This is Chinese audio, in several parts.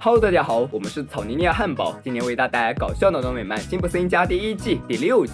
Hello， 大家好，我们是草泥尼亚汉堡，今天为大家带来搞笑脑洞美漫辛普森一家第1季第6集。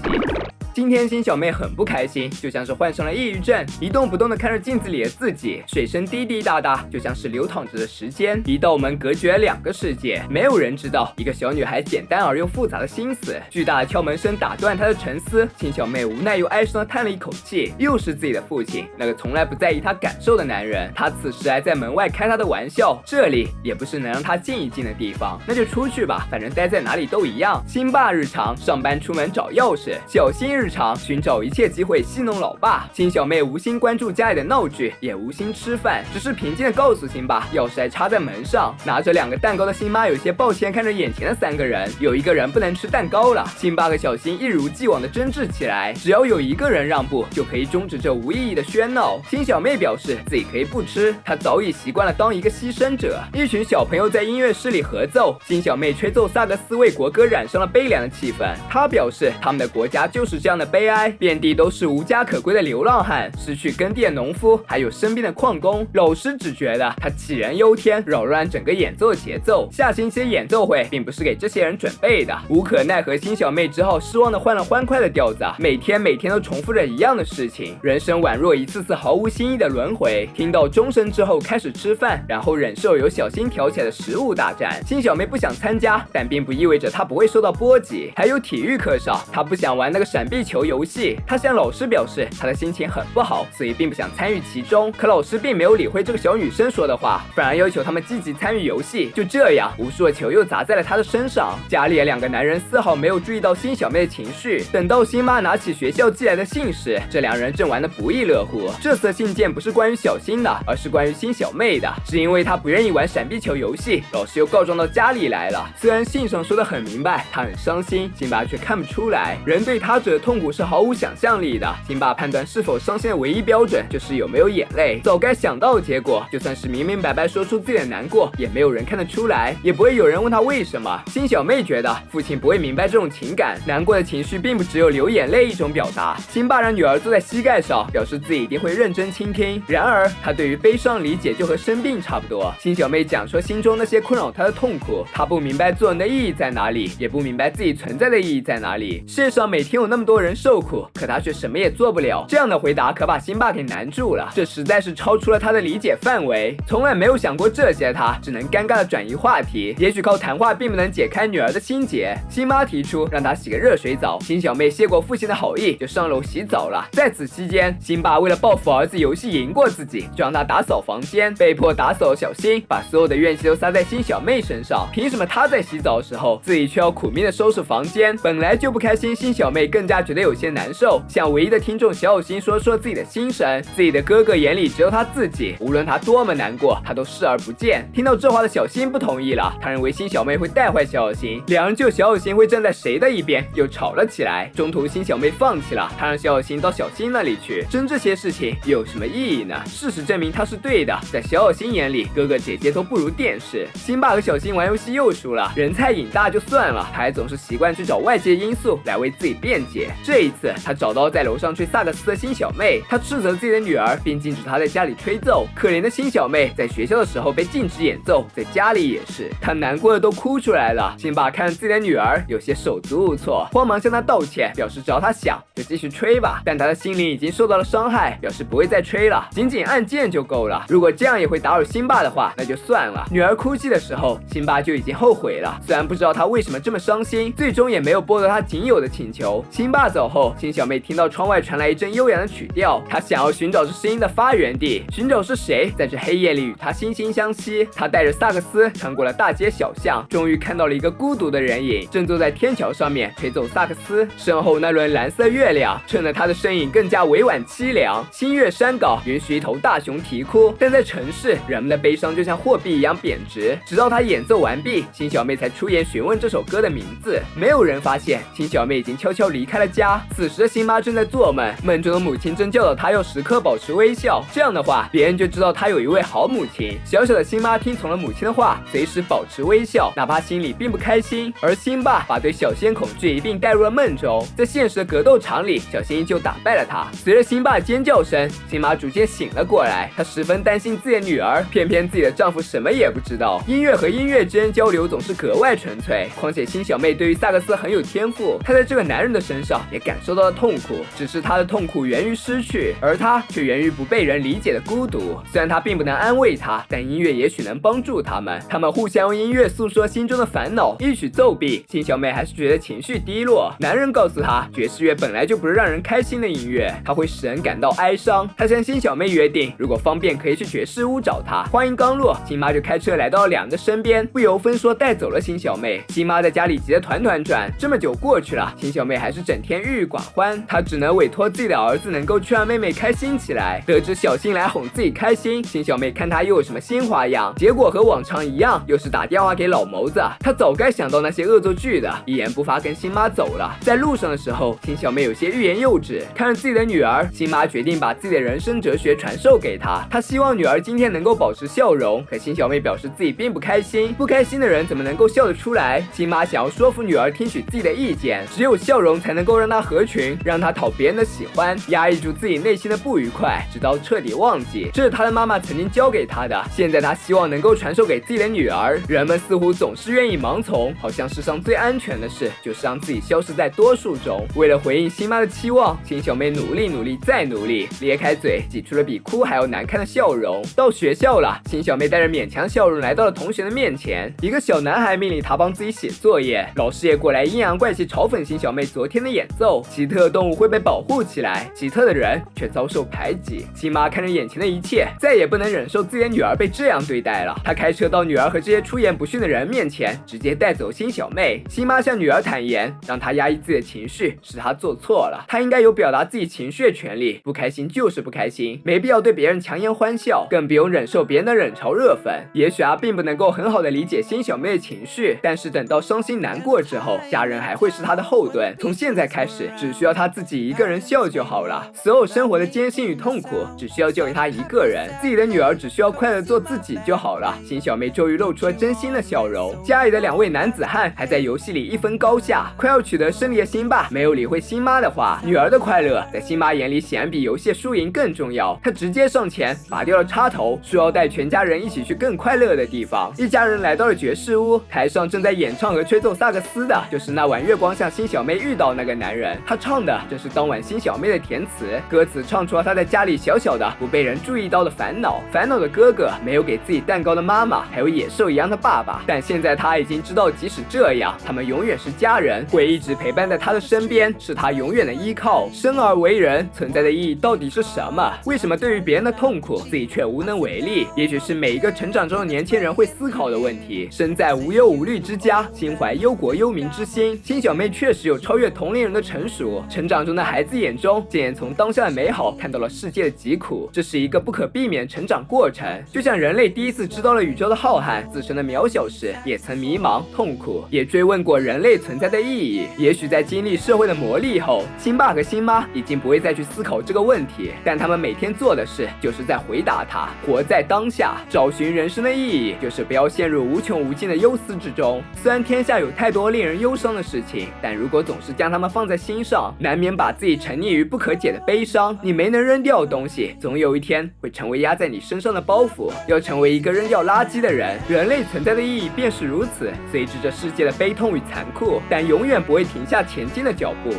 今天新小妹很不开心，就像是患上了抑郁症，一动不动地看着镜子里的自己，水声滴滴答答，就像是流淌着的时间。一道门隔绝了2个世界，没有人知道一个小女孩简单而又复杂的心思。巨大的敲门声打断她的沉思，新小妹无奈又哀伤地叹了一口气，又是自己的父亲，那个从来不在意她感受的男人。他此时还在门外开她的玩笑，这里也不是能让她静一静的地方，那就出去吧，反正待在哪里都一样。辛巴日常上班出门找钥匙，小新日常寻找一切机会戏弄老爸。新小妹无心关注家里的闹剧，也无心吃饭，只是平静地告诉辛巴，钥匙还插在门上。拿着2个蛋糕的辛巴有些抱歉看着眼前的3个人，有1个人不能吃蛋糕了。辛巴和小新一如既往地争执起来，只要有1个人让步，就可以终止这无意义的喧闹。新小妹表示自己可以不吃，她早已习惯了当一个牺牲者。一群小朋友在音乐室里合奏，新小妹吹奏萨格斯为国歌染上了悲凉的气氛。她表示他们的国家就是这样的悲哀，遍地都是无家可归的流浪汉，失去耕地的农夫，还有生病的矿工。老师只觉得他杞人忧天，扰乱整个演奏的节奏。下星期的演奏会并不是给这些人准备的，无可奈何，新小妹只好失望地换了欢快的调子，每天都重复着一样的事情，人生宛若一次次毫无新意的轮回。听到钟声之后开始吃饭，然后忍受由小新挑起来的食物大战。新小妹不想参加，但并不意味着她不会受到波及。还有体育课上，她不想玩那个闪避球游戏，她向老师表示她的心情很不好，所以并不想参与其中。可老师并没有理会这个小女生说的话，反而要求他们积极参与游戏。就这样，无数的球又砸在了她的身上。家里的2个男人丝毫没有注意到新小妹的情绪。等到辛巴拿起学校寄来的信时，这2人正玩得不亦乐乎。这次信件不是关于小新的，而是关于新小妹的，是因为她不愿意玩闪避球游戏，老师又告状到家里来了。虽然信上说得很明白，她很伤心，辛巴却看不出来。人对他者的痛苦是毫无想象力的，辛巴判断是否伤心的唯一标准就是有没有眼泪。早该想到的结果，就算是明明白白说出自己的难过，也没有人看得出来，也不会有人问他为什么。新小妹觉得父亲不会明白这种情感，难过的情绪并不只有流眼泪一种表达。辛巴让女儿坐在膝盖上，表示自己一定会认真倾听。然而他对于悲伤理解就和生病差不多。新小妹讲出心中那些困扰她的痛苦，她不明白做人的意义在哪里，也不明白自己存在的意义在哪里。世界上每天有那么多人受苦，可她却什么也做不了。这样的回答可把辛巴给难住了，这实在是超出了他的理解范围。从来没有想过这些的他，只能尴尬的转移话题。也许靠谈话并不能解开女儿的心结。辛巴提出让她洗个热水澡，新小妹谢过父亲的好意，就上楼洗澡了。在此期间，辛巴为了报复儿子游戏赢过自己，就让他打扫房间。被迫打扫的小新把所有的怨气都撒在新小妹身上，凭什么她在洗澡的时候，自己却要苦命的收拾房间？本来就不开心，新小妹更加觉得有些难受，向唯一的听众小新说自己的心声。自己的哥哥眼里只有他自己，无论他多么难过，他都视而不见。听到这话的小新不同意了，他认为新小妹会带坏小新，2人就小新会站在谁的一边又吵了起来。中途新小妹放弃了，她让小新到小新那里去，争这些事情有什么意义呢？事实证明他是对的，在小新眼里，哥哥姐姐都不如电视。辛巴和小新玩游戏又输了，人菜瘾大就算了，他还总是习惯去找外界因素来为自己辩解。这一次他找到在楼上吹萨克斯的新小妹，他斥责自己的女儿，并禁止她在家里吹奏。可怜的新小妹在学校的时候被禁止演奏，在家里也是，她难过的都哭出来了。辛巴看着自己的女儿，有些手足无措，慌忙向她道歉，表示只要她想就继续吹吧。但她的心灵已经受到了伤害，表示不会再吹了，仅仅按键就够了。如果这样也会打扰辛巴的话，那就算了。女儿哭泣的时候，辛巴就已经后悔了。虽然不知道她为什么这么伤心，最终也没有剥夺她仅有的请求。辛巴走后，新小妹听到窗外传来一阵悠扬的曲调，她想要寻找这声音的发源地，寻找是谁在这黑夜里与她惺惺相惜。她带着萨克斯穿过了大街小巷，终于看到了一个孤独的人影，正坐在天桥上面吹奏萨克斯。身后那轮蓝色月亮衬得她的身影更加委婉凄凉。星月山岗允许一头大熊啼哭，但在城市，人们的悲伤就像货币一样贬值。直到她演奏完毕，新小妹才出言询问这首歌的名字。没有人发现新小妹已经悄悄离开了家。家。此时的辛巴正在做梦，梦中的母亲正教导他要时刻保持微笑，这样的话别人就知道他有一位好母亲。小小的辛巴听从了母亲的话，随时保持微笑，哪怕心里并不开心。而辛巴把对小仙恐惧一并带入了梦中，在现实的格斗场里，小仙依旧打败了他。随着辛巴的尖叫声，辛巴逐渐醒了过来，她十分担心自己的女儿，偏偏自己的丈夫什么也不知道。音乐和音乐之间交流总是格外纯粹，况且辛小妹对于萨克斯很有天赋，她在这个男人的身上也感受到了痛苦，只是她的痛苦源于失去，而她却源于不被人理解的孤独。虽然她并不能安慰她，但音乐也许能帮助他们。他们互相用音乐诉说心中的烦恼，一曲奏毕，辛小妹还是觉得情绪低落。男人告诉她，爵士乐本来就不是让人开心的音乐，它会使人感到哀伤。他向辛小妹约定，如果方便可以去爵士屋找她。话音刚落，辛妈就开车来到了两人的身边，不由分说带走了辛小妹。辛妈在家里急得团团转，这么久过去了，辛小妹还是整天郁郁寡欢。她只能委托自己的儿子能够去让妹妹开心起来。得知小辛来哄自己开心，辛小妹看她又有什么新花样，结果和往常一样，又是打电话给老谋子。她早该想到那些恶作剧的，一言不发跟辛妈走了。在路上的时候，辛小妹有些欲言又止，看着自己的女儿，辛妈决定把自己的人生哲学传授给她。她希望女儿今天能够保持笑容，可辛小妹表示自己并不开心，不开心的人怎么能够笑得出来？辛妈想要说服女儿听取自己的意见，只有笑容才能够让她合群，让她讨别人的喜欢，压抑住自己内心的不愉快，直到彻底忘记。这是她的妈妈曾经教给她的，现在她希望能够传授给自己的女儿。人们似乎总是愿意盲从，好像世上最安全的事就是让自己消失在多数中。为了回应辛妈的期望，辛小妹努力再努力，咧开嘴挤出了比哭还要难看的笑容。到学校了，辛小妹带着勉强笑容来到了同学的面前。一个小男孩命令她帮自己写作业，老师也过来阴阳怪气嘲讽辛小妹昨天的演奏。奇特的动物会被保护起来，奇特的人却遭受排挤。辛妈看着眼前的一切，再也不能忍受自己的女儿被这样对待了。她开车到女儿和这些出言不逊的人面前，直接带走辛小妹。辛妈向女儿坦言，让她压抑自己的情绪是她做错了，她应该有表达自己情绪的权利，不开心就是不开心，没必要对别人强颜欢笑，更不用忍受别人的冷嘲热讽。也许并不能够很好的理解辛小妹的情绪，但是等到伤心难过之后，家人还会是她的后盾。从现在开始，只需要她自己一个人笑就好了。所有生活的艰辛与痛苦，只需要交给她一个人。自己的女儿只需要快乐做自己就好了。辛小妹终于露出了真心的笑容。家里的两位男子汉还在游戏里一分高下，快要取得胜利的辛爸没有理会辛妈的话。女儿的快乐在辛妈眼里显然比游戏输赢更重要。她直接上前拔掉了插头，说要带全家人一起去更快乐的地方。一家人来到了爵士屋，台上正在演唱和吹奏萨克斯的就是那晚月光下辛小妹遇到那个男人。他唱的正是当晚辛小妹的填词，歌词唱出了他在家里小小的不被人注意到的烦恼。烦恼的哥哥没有给自己蛋糕的妈妈，还有野兽一样的爸爸。但现在他已经知道，即使这样，他们永远是家人，会一直陪伴在他的身边，是他永远的依靠。生而为人，存在的意义到底是什么？为什么对于别人的痛苦，自己却无能为力？也许是每一个成长中的年轻人会思考的问题。身在无忧无虑之家，心怀忧国忧民之心。辛小妹确实有超越同龄人的成熟，成长中的孩子眼中，竟然从当下的美好看到了世界的疾苦。这是一个不可避免的成长过程。就像人类第一次知道了宇宙的浩瀚，自身的渺小时，也曾迷茫痛苦，也追问过人类存在的意义。也许在经历社会的磨砺后，辛爸和辛妈已经不会再去思考这个问题，但他们每天做的事就是在回答它，活在当下，找寻人生的意义，就是不要陷入无穷无尽的忧思之中。虽然天下有太多令人忧伤的事情，但如果总是将它们放在心上，难免把自己沉溺于不可解的悲伤。你没能扔掉的东西，总有一天会成为压在你身上的包袱。要成为一个扔掉垃圾的人，人类存在的意义便是如此，随之这世界的悲痛与残酷，但永远不会停下前进的脚步。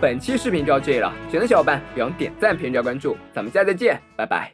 本期视频就到这里了，喜欢的小伙伴别忘点赞、评论、加关注，咱们下次再见，拜拜。